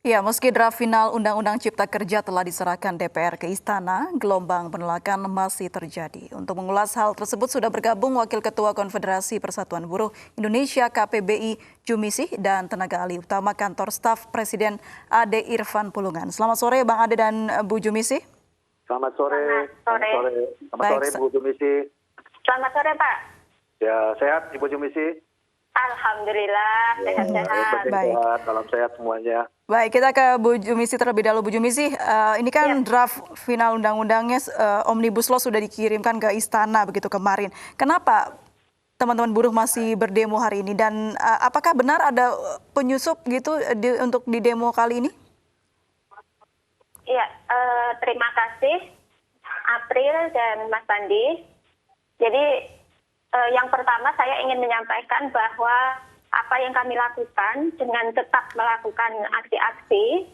Ya, meski draft final Undang-Undang Cipta Kerja telah diserahkan DPR ke Istana, gelombang penolakan masih terjadi. Untuk mengulas hal tersebut sudah bergabung Wakil Ketua Konfederasi Persatuan Buruh Indonesia KPBI Jumisih dan tenaga ahli utama Kantor Staf Presiden Ade Irfan Pulungan. Selamat sore Bang Ade dan Bu Jumisih. Selamat sore. Selamat sore Bu Jumisih. Selamat sore Pak. Ya, sehat Ibu Jumisih? Alhamdulillah, sehat-sehat. Baik. Salam sehat semuanya. Baik, kita ke Bu Jumisih terlebih dahulu. Bu Jumisih, ini kan draft final undang-undangnya Omnibus Law sudah dikirimkan ke Istana begitu kemarin. Kenapa teman-teman buruh masih berdemo hari ini? Dan apakah benar ada penyusup gitu untuk di demo kali ini? Iya, terima kasih April dan Mas Bandi. Jadi yang pertama saya ingin menyampaikan bahwa apa yang kami lakukan dengan tetap melakukan aksi-aksi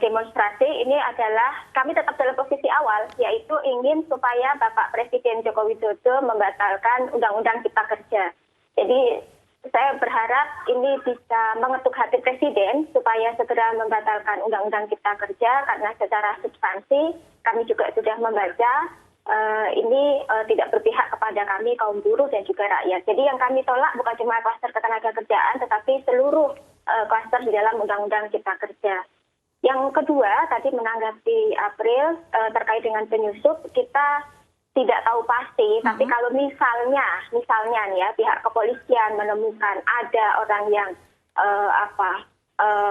demonstrasi ini adalah kami tetap dalam posisi awal, yaitu ingin supaya Bapak Presiden Joko Widodo membatalkan Undang-Undang Cipta Kerja. Jadi saya berharap ini bisa mengetuk hati Presiden supaya segera membatalkan Undang-Undang Cipta Kerja, karena secara substansi kami juga sudah membaca ini tidak berpihak kepada kami kaum buruh dan juga rakyat. Jadi yang kami tolak bukan cuma klaster ketenagakerjaan, tetapi seluruh klaster di dalam Undang-Undang Cipta Kerja. Yang kedua, tadi menanggapi April terkait dengan penyusup, kita tidak tahu pasti, tapi kalau misalnya nih ya pihak kepolisian menemukan ada orang yang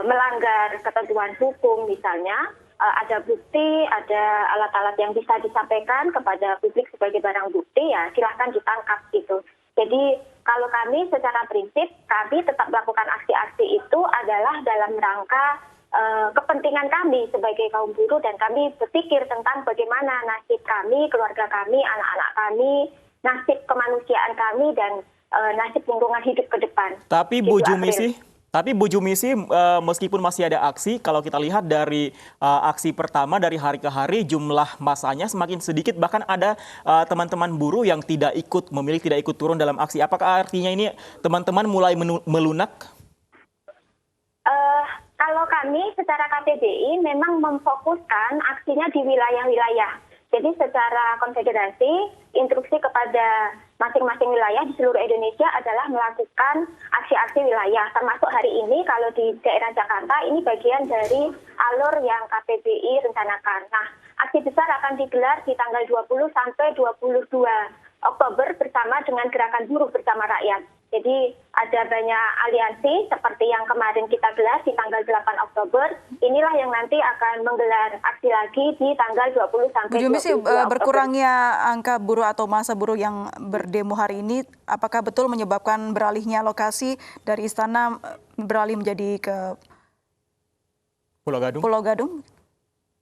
melanggar ketentuan hukum misalnya, ada bukti, ada alat-alat yang bisa disampaikan kepada publik sebagai barang bukti, ya silahkan ditangkap gitu. Jadi kalau kami secara prinsip, kami tetap melakukan aksi-aksi itu adalah dalam rangka kepentingan kami sebagai kaum buruh, dan kami berpikir tentang bagaimana nasib kami, keluarga kami, anak-anak kami, nasib kemanusiaan kami, dan nasib lingkungan hidup ke depan. Tapi Bu Jumisih, meskipun masih ada aksi, kalau kita lihat dari aksi pertama dari hari ke hari jumlah masanya semakin sedikit, bahkan ada teman-teman buruh yang tidak ikut turun dalam aksi. Apakah artinya ini teman-teman mulai melunak? Kalau kami secara KPBI memang memfokuskan aksinya di wilayah-wilayah. Jadi secara konfederasi, instruksi kepada masing-masing wilayah di seluruh Indonesia adalah melakukan aksi-aksi wilayah. Termasuk hari ini kalau di daerah Jakarta, ini bagian dari alur yang KPBI rencanakan. Nah, aksi besar akan digelar di tanggal 20 sampai 22 Oktober bersama dengan Gerakan Buruh Bersama Rakyat. Jadi ada banyak aliansi seperti yang kemarin kita gelar di tanggal 8 Oktober. Inilah yang nanti akan menggelar aksi lagi di tanggal 20 sampai 22 Oktober. Berkurangnya angka buruh atau massa buruh yang berdemo hari ini, apakah betul menyebabkan beralihnya lokasi dari Istana beralih menjadi ke Pulau Gadung?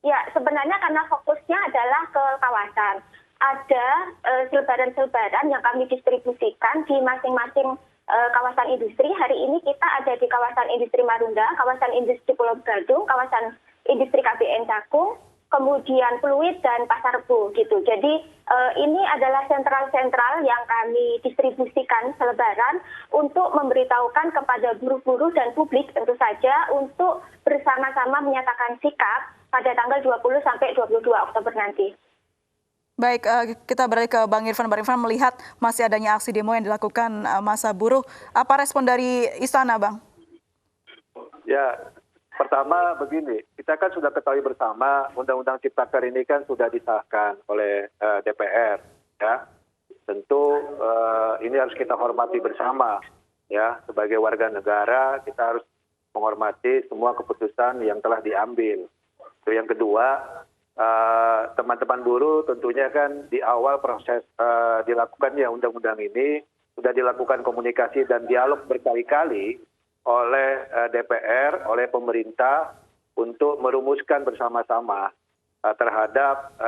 Ya, sebenarnya karena fokusnya adalah ke kawasan. Ada selebaran-selebaran yang kami distribusikan di masing-masing kawasan industri. Hari ini kita ada di kawasan industri Marunda, kawasan industri Pulau Gadung, kawasan industri KBN Cakung, kemudian Pluit dan Pasar Rebo gitu. Jadi ini adalah sentral-sentral yang kami distribusikan selebaran untuk memberitahukan kepada buruh-buruh dan publik tentu saja untuk bersama-sama menyatakan sikap pada tanggal 20 sampai 22 Oktober nanti. Baik, kita beralih ke Bang Irfan. Bang Irfan, melihat masih adanya aksi demo yang dilakukan massa buruh, apa respon dari Istana, Bang? Ya, pertama begini, kita kan sudah ketahui bersama Undang-Undang Cipta Kerja ini kan sudah disahkan oleh DPR, ya. Tentu ini harus kita hormati bersama, ya. Sebagai warga negara kita harus menghormati semua keputusan yang telah diambil. Itu yang kedua. Teman-teman buruh tentunya kan di awal proses dilakukannya undang-undang ini sudah dilakukan komunikasi dan dialog berkali-kali oleh DPR, oleh pemerintah untuk merumuskan bersama-sama terhadap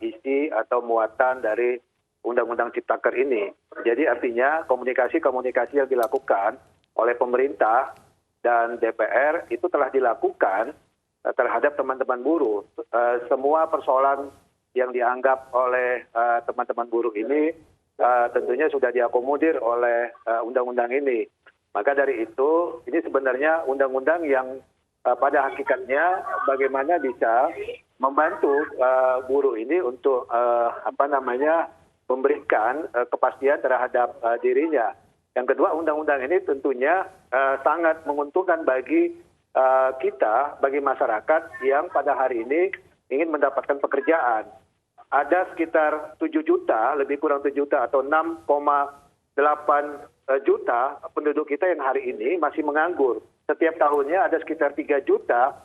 isi atau muatan dari Undang-Undang Cipta Kerja ini. Jadi artinya komunikasi-komunikasi yang dilakukan oleh pemerintah dan DPR itu telah dilakukan terhadap teman-teman buruh. Semua persoalan yang dianggap oleh teman-teman buruh ini tentunya sudah diakomodir oleh undang-undang ini. Maka dari itu, ini sebenarnya undang-undang yang pada hakikatnya bagaimana bisa membantu buruh ini untuk memberikan kepastian terhadap dirinya. Yang kedua, undang-undang ini tentunya sangat menguntungkan bagi kita, bagi masyarakat yang pada hari ini ingin mendapatkan pekerjaan. Ada sekitar 7 juta, lebih kurang 7 juta atau 6,8 juta penduduk kita yang hari ini masih menganggur. Setiap tahunnya ada sekitar 3 juta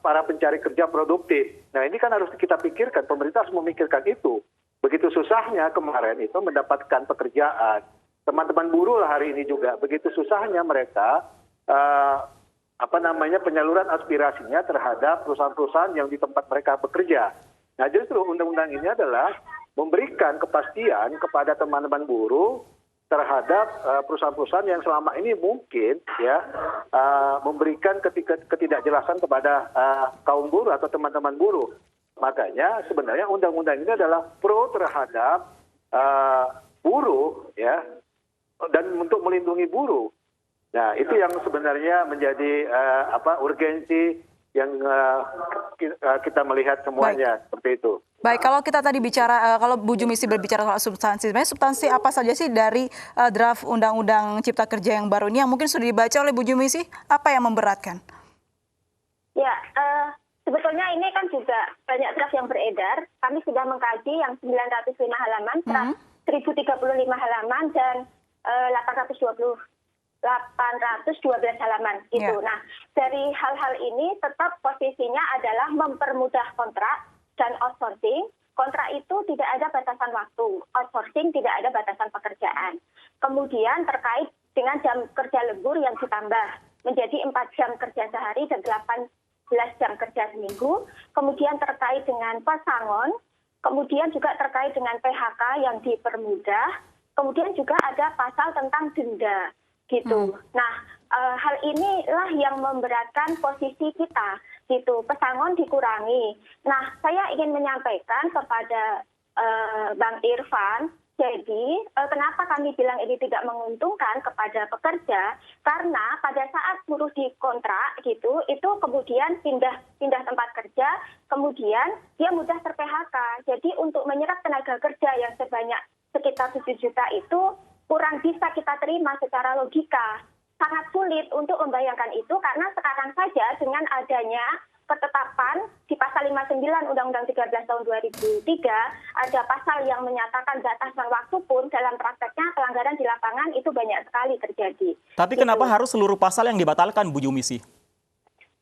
para pencari kerja produktif. Nah, ini kan harus kita pikirkan, pemerintah harus memikirkan itu. Begitu susahnya kemarin itu mendapatkan pekerjaan. Teman-teman buruh hari ini juga begitu susahnya mereka penyaluran aspirasinya terhadap perusahaan-perusahaan yang di tempat mereka bekerja. Nah, justru undang-undang ini adalah memberikan kepastian kepada teman-teman buruh terhadap perusahaan-perusahaan yang selama ini mungkin memberikan ketidakjelasan kepada kaum buruh atau teman-teman buruh. Makanya sebenarnya undang-undang ini adalah pro terhadap buruh ya, dan untuk melindungi buruh. Nah, itu yang sebenarnya menjadi urgensi yang kita melihat semuanya. Baik. Seperti itu. Baik, kalau kita tadi bicara, kalau Bu Jumisi berbicara soal substansi, sebenarnya substansi apa saja sih dari draft Undang-Undang Cipta Kerja yang baru ini yang mungkin sudah dibaca oleh Bu Jumisi? Apa yang memberatkan? Ya, sebetulnya ini kan juga banyak draft yang beredar. Kami sudah mengkaji yang 905 halaman, 1035 halaman, dan 812 halaman gitu. Yeah. Nah, dari hal-hal ini tetap posisinya adalah mempermudah kontrak dan outsourcing. Kontrak itu tidak ada batasan waktu, outsourcing tidak ada batasan pekerjaan. Kemudian terkait dengan jam kerja lembur yang ditambah menjadi 4 jam kerja sehari dan 18 jam kerja seminggu. Kemudian terkait dengan pesangon, kemudian juga terkait dengan PHK yang dipermudah. Kemudian juga ada pasal tentang denda. Gitu. Nah, hal inilah yang memberatkan posisi kita, gitu. Pesangon dikurangi. Nah, saya ingin menyampaikan kepada Bang Irfan, jadi kenapa kami bilang ini tidak menguntungkan kepada pekerja? Karena pada saat buruh dikontrak, gitu, itu kemudian pindah tempat kerja, kemudian dia mudah ter-PHK. Jadi untuk menyerap tenaga kerja yang sebanyak sekitar 7 juta itu kurang bisa kita terima secara logika. Sangat sulit untuk membayangkan itu karena sekarang saja dengan adanya ketetapan di pasal 59 Undang-Undang 13 tahun 2003 ada pasal yang menyatakan batasan waktu pun dalam prakteknya pelanggaran di lapangan itu banyak sekali terjadi. Tapi kenapa harus seluruh pasal yang dibatalkan, Bu Jumisi?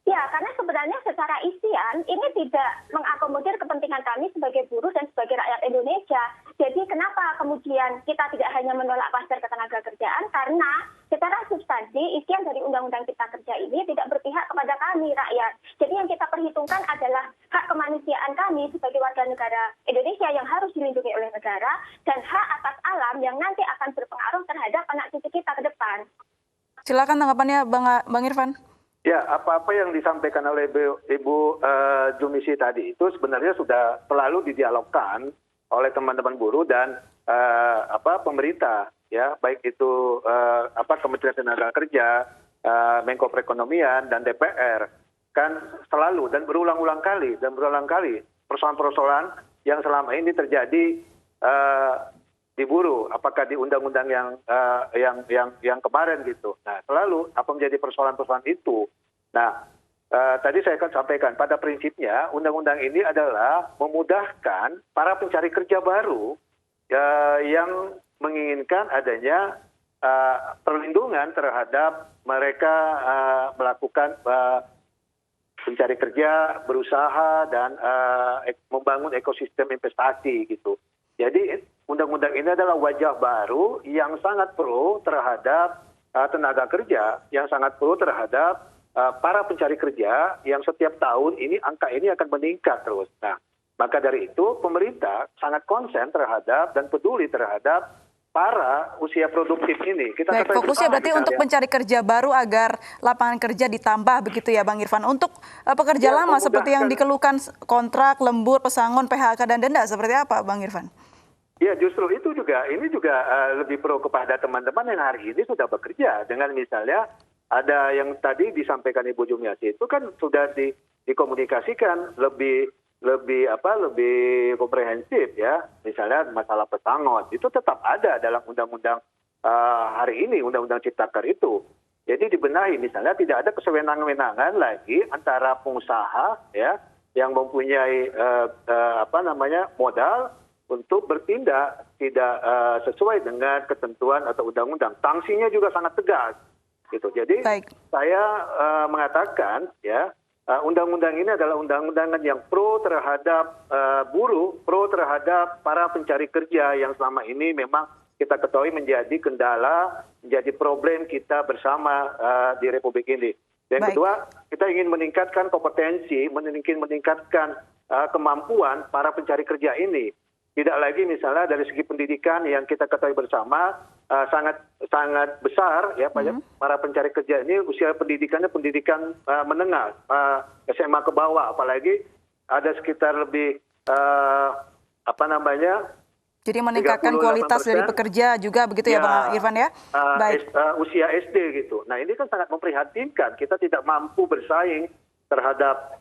Ya, karena sebenarnya secara isian ini tidak mengakomodir kepentingan kami sebagai buruh dan sebagai rakyat Indonesia. Jadi kenapa kemudian kita tidak hanya menolak pasar ketenagakerjaan? Karena secara substansi isian dari Undang-Undang Cipta Kerja ini tidak berpihak kepada kami rakyat. Jadi yang kita perhitungkan adalah hak kemanusiaan kami sebagai warga negara Indonesia yang harus dilindungi oleh negara dan hak atas alam yang nanti akan berpengaruh terhadap anak cucu kita ke depan. Silakan tanggapannya Bang Irfan. Ya, apa-apa yang disampaikan oleh Ibu Jumisi tadi itu sebenarnya sudah selalu didialogkan oleh teman-teman buruh dan pemerintah, ya, baik itu Kementerian Tenaga Kerja, Menko Perekonomian dan DPR, kan selalu dan berulang-ulang kali persoalan-persoalan yang selama ini terjadi di buruh, apakah di undang-undang yang kemarin gitu. Nah, selalu apa menjadi persoalan-persoalan itu. Nah, tadi saya akan sampaikan pada prinsipnya undang-undang ini adalah memudahkan para pencari kerja baru yang menginginkan adanya perlindungan terhadap mereka melakukan pencari kerja, berusaha dan membangun ekosistem investasi gitu. Jadi undang-undang ini adalah wajah baru yang sangat pro terhadap tenaga kerja, yang sangat pro terhadap para pencari kerja yang setiap tahun ini angka ini akan meningkat terus. Nah, maka dari itu pemerintah sangat konsen terhadap dan peduli terhadap para usia produktif ini. Baik, fokusnya berarti untuk mencari kerja baru agar lapangan kerja ditambah begitu ya Bang Irfan. Untuk pekerja lama seperti yang dikeluhkan kontrak, lembur, pesangon, PHK dan denda seperti apa Bang Irfan? Ya, justru itu juga, ini juga lebih pro kepada teman-teman yang hari ini sudah bekerja dengan misalnya ada yang tadi disampaikan Ibu Jumiasi itu kan sudah dikomunikasikan lebih komprehensif ya. Misalnya masalah pesangon itu tetap ada dalam undang-undang hari ini, undang-undang Ciptaker itu. Jadi dibenahi, misalnya tidak ada kesewenang-wenangan lagi antara pengusaha ya yang mempunyai modal untuk bertindak tidak sesuai dengan ketentuan atau undang-undang. Sanksinya juga sangat tegas gitu. Jadi saya mengatakan ya, undang-undang ini adalah undang-undangan yang pro terhadap buruh, pro terhadap para pencari kerja yang selama ini memang kita ketahui menjadi kendala, menjadi problem kita bersama di Republik ini. Yang kedua, kita ingin meningkatkan kompetensi, meningkatkan kemampuan para pencari kerja ini. Tidak lagi misalnya dari segi pendidikan yang kita ketahui bersama sangat besar ya para pencari kerja ini usia pendidikannya pendidikan menengah, SMA ke bawah, apalagi ada sekitar lebih jadi meningkatkan kualitas dari pekerja juga begitu ya Bang Irfan ya? Usia SD gitu. Nah ini kan sangat memprihatinkan. Kita tidak mampu bersaing terhadap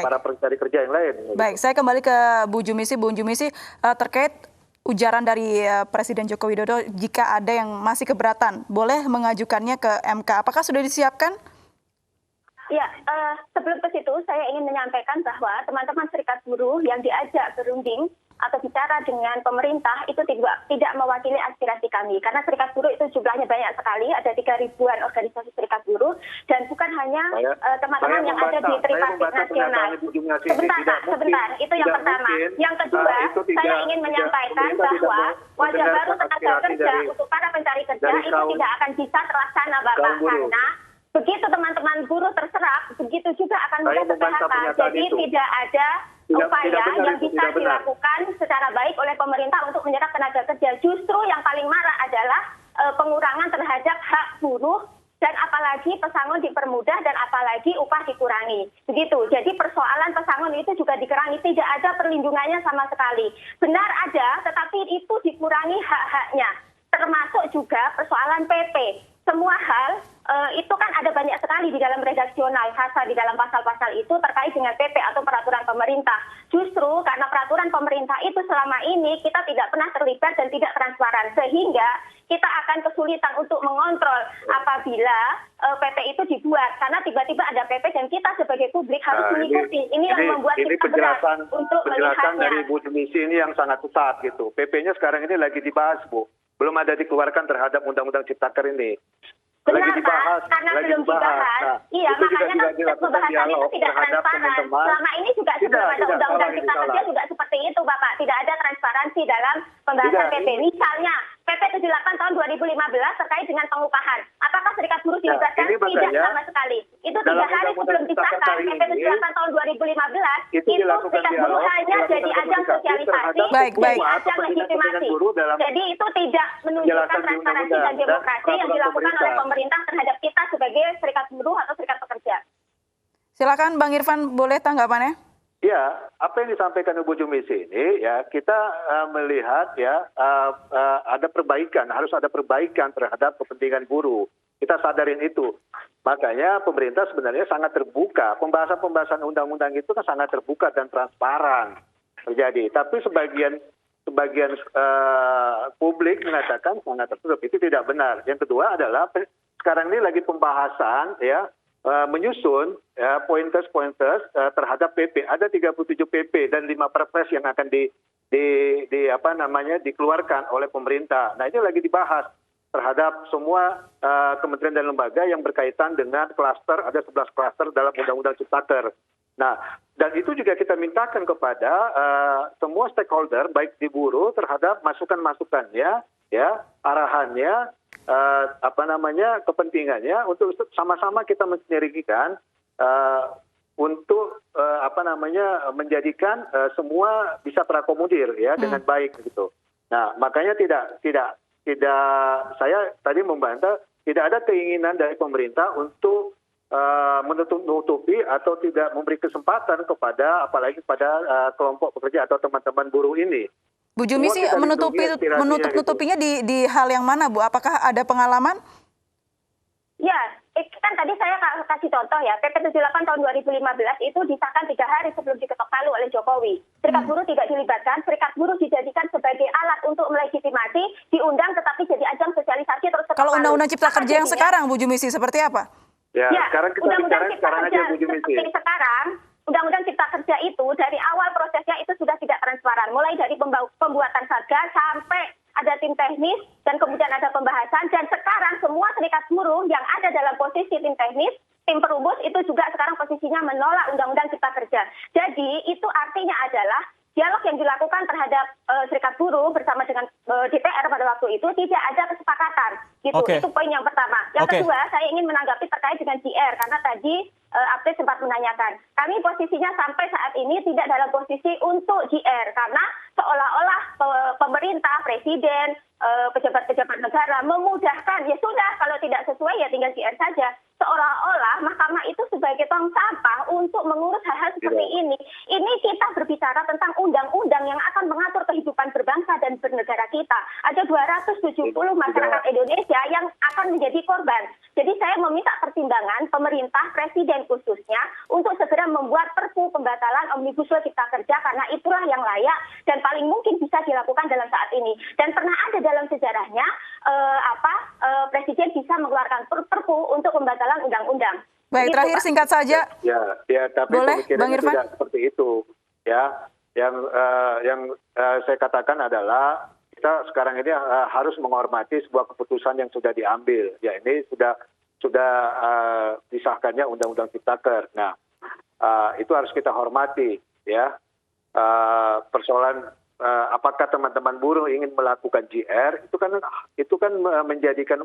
para pencari kerja yang lain. Baik, saya kembali ke Bu Jumisi. Bu Jumisi, terkait ujaran dari Presiden Joko Widodo, jika ada yang masih keberatan, boleh mengajukannya ke MK. Apakah sudah disiapkan? Ya, sebelum ke situ saya ingin menyampaikan bahwa teman-teman serikat buruh yang diajak berunding atau bicara dengan pemerintah itu tidak mewakili aspirasi kami. Karena serikat buruh itu jumlahnya banyak sekali, ada 3.000-an organisasi serikat buruh, dan bukan hanya teman-teman yang ada di tripartit nasional. Sebentar, itu yang pertama. Yang kedua, saya ingin menyampaikan bahwa wajah baru tenaga kerja untuk para pencari kerja itu tidak akan bisa terlaksana, Bapak, karena begitu teman-teman buruh terserap, begitu juga akan menjadi PHK. Jadi tidak ada upaya yang bisa dilakukan secara baik oleh pemerintah untuk menyerap tenaga kerja. Justru yang paling marah adalah pengurangan terhadap hak buruh, dan apalagi pesangon dipermudah dan apalagi upah dikurangi. Begitu. Jadi persoalan pesangon itu juga dikurangi, tidak ada perlindungannya sama sekali. Benar ada, tetapi itu dikurangi hak-haknya. Termasuk juga persoalan PP. Semua hal itu kan ada banyak sekali di dalam redaksional pasal di dalam pasal-pasal itu terkait dengan PP atau peraturan pemerintah. Justru karena peraturan pemerintah itu selama ini kita tidak pernah terlibat dan tidak transparan, sehingga kita akan kesulitan untuk mengontrol apabila PP itu dibuat, karena tiba-tiba ada PP dan kita sebagai publik harus mengikuti. Ini yang membuat kita berat untuk penjelasan melihatnya. dari Bu Jumisi ini yang sangat sesat gitu. PP-nya sekarang ini lagi dibahas, Bu. Belum ada dikeluarkan terhadap Undang-Undang Ciptaker ini. Benar, Pak, karena belum dibahas. Nah, iya, makanya pembahasan itu tidak transparan. Selama ini juga sebelum ada Undang-Undang Cipta Kerja juga seperti itu, Bapak. Tidak ada transparansi dalam pembahasan PP. Misalnya, PP 78 tahun 2015 terkait dengan pengupahan. Apakah serikat buruh dilibatkan? Tidak sama sekali. Itu 3 hari sebelum disahkan PP 78 tahun 2015, itu serikat buruh hanya jadi ajang sosialisasi, jadi ajang legitimasi. Jadi itu tidak menunjukkan transparansi dan demokrasi yang dilakukan oleh pemerintah terhadap kita sebagai serikat buruh atau serikat pekerja. Silakan Bang Irfan, boleh tanggapannya? Ya, apa yang disampaikan Ibu Jumisi ini ya kita melihat ya ada perbaikan, harus ada perbaikan terhadap kepentingan buruh. Kita sadarin itu. Makanya pemerintah sebenarnya sangat terbuka. Pembahasan undang-undang itu kan sangat terbuka dan transparan terjadi. Tapi sebagian publik mengatakan sangat tertutup. Itu tidak benar. Yang kedua adalah sekarang ini lagi pembahasan ya menyusun pointers terhadap PP. Ada 37 PP dan 5 perpres yang akan dikeluarkan oleh pemerintah. Nah, ini lagi dibahas terhadap semua kementerian dan lembaga yang berkaitan dengan klaster, ada 11 klaster dalam Undang-Undang Ciptaker. Nah, dan itu juga kita mintakan kepada semua stakeholder baik di buruh terhadap masukan-masukannya, ya, arahannya, kepentingannya untuk sama-sama kita mensinergikan untuk menjadikan semua bisa terakomodir ya dengan baik gitu. Nah, makanya tidak saya tadi membantah tidak ada keinginan dari pemerintah untuk menutupi atau tidak memberi kesempatan kepada apalagi pada kelompok pekerja atau teman-teman buruh ini. Bu Jumisi Semua kita lindungi aspirasinya menutup-nutupinya di hal yang mana, Bu? Apakah ada pengalaman? Ya, kan tadi saya kasih contoh ya, PP 78 tahun 2015 itu disahkan 3 hari sebelum diketok palu oleh Jokowi. Serikat buruh tidak dilibatkan, serikat buruh dijadikan sebagai alat untuk melegitimasi, diundang tetapi jadi ajang sosialisasi terus ketok Kalau palu. Undang-Undang Cipta Apa Kerja yang jadinya? sekarang, Bu Jumisi, seperti apa? Ya, Ya, sekarang kita Undang-Undang bicara Cipta sekarang Kerja aja Bu Jumisi. seperti sekarang, Undang-Undang Cipta Kerja itu dari awal prosesnya itu sudah tidak transparan, mulai dari pembuatan satgas sampai ada tim teknis dan kemudian ada pembahasan, dan sekarang semua serikat buruh yang ada dalam posisi tim teknis, tim perumus itu juga sekarang posisinya menolak Undang-Undang Cipta Kerja. Jadi itu artinya adalah dialog yang dilakukan terhadap serikat buruh bersama dengan DPR pada waktu itu tidak ada kesepakatan. Gitu. Oke. Itu poin yang pertama. Yang Oke. kedua, saya ingin menanggapi terkait dengan JR karena tadi April sempat menanyakan. Kami posisinya sampai saat ini tidak dalam posisi untuk JR karena seolah-olah pemerintah, presiden, pejabat-pejabat negara memudahkan. Ya sudah, kalau tidak sesuai ya tinggal JR saja. Seolah-olah mahkamah itu sebagai tong sampah untuk mengurus hal-hal seperti ini. Ini kita berbicara tentang undang-undang yang akan mengatur kehidupan berbangsa dan bernegara kita. Ada 270 masyarakat Indonesia yang akan menjadi korban. Jadi saya meminta pertimbangan pemerintah, presiden khususnya, untuk segera membuat perpu pembatalan Omnibus Law Cipta Kerja karena itulah yang layak dan paling mungkin bisa dilakukan dalam saat ini. Dan pernah ada dalam sejarahnya presiden bisa mengeluarkan perpu untuk pembatalan undang-undang. Baik, Begitu, terakhir Pak. singkat saja. Ya, tapi Boleh, Bang pemikirannya Irfan? tidak seperti itu. Ya, yang saya katakan adalah kita sekarang ini harus menghormati sebuah keputusan yang sudah diambil. Ya, ini sudah disahkannya Undang-Undang Ciptaker. Nah, itu harus kita hormati. Ya, persoalan apakah teman-teman buruh ingin melakukan JR itu kan menjadikan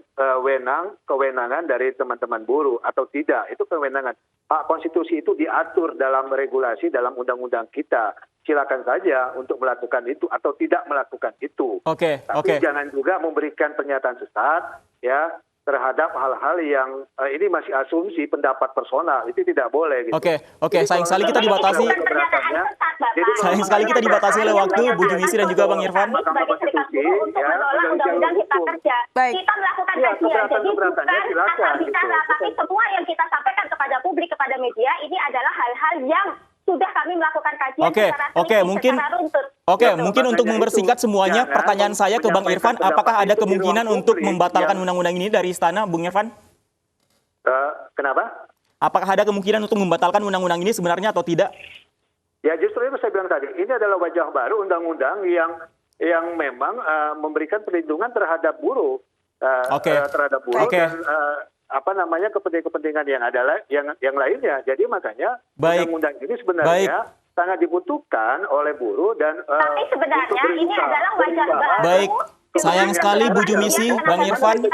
kewenangan dari teman-teman buruh atau tidak, itu kewenangan. Hak konstitusi itu diatur dalam regulasi dalam undang-undang kita. Silakan saja untuk melakukan itu atau tidak melakukan itu. Tapi jangan juga memberikan pernyataan sesat ya terhadap hal-hal yang ini masih asumsi pendapat personal, itu tidak boleh. Gitu. Oke. Sayang sekali kita dibatasi. Sayang sekali kita dibatasi oleh waktu, Bu Jumisi dan juga Bang Irfan. Sebagai serikat buruh untuk menolak Undang-Undang Cipta Kerja. Baik. Kita melakukan kajian, jadi bukan asal bicara, tapi semua yang kita sampaikan kepada publik, kepada media, ini adalah hal-hal yang sudah kami melakukan kajian secara runtut. Mungkin untuk mempersingkat semuanya, pertanyaan saya ke Bang Irfan, apakah ada kemungkinan untuk membatalkan undang-undang ini dari Istana, Bung Irfan? Kenapa? Apakah ada kemungkinan untuk membatalkan undang-undang ini sebenarnya atau tidak? Ya justru itu saya bilang tadi, ini adalah wajah baru undang-undang yang memang memberikan perlindungan terhadap buruh, terhadap buruh dan kepentingan-kepentingan yang ada yang lainnya. Jadi makanya undang-undang ini sebenarnya sangat dibutuhkan oleh buruh dan tapi sebenarnya ini adalah wajah baru. Baik. Sayang sekali Bu Jumisi, Bang Irfan. Ini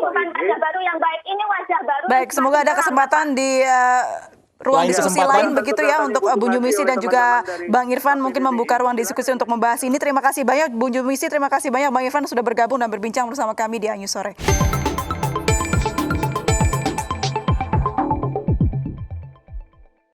bukan wajah baru yang baik, ini wajah baru. Baik, semoga ada kesempatan di ruang diskusi lain begitu ya untuk Bu Jumisi dan juga Bang Irfan mungkin membuka ruang diskusi untuk membahas ini. Terima kasih banyak Bu Jumisi, terima kasih banyak Bang Irfan sudah bergabung dan berbincang bersama kami di Annews Sore.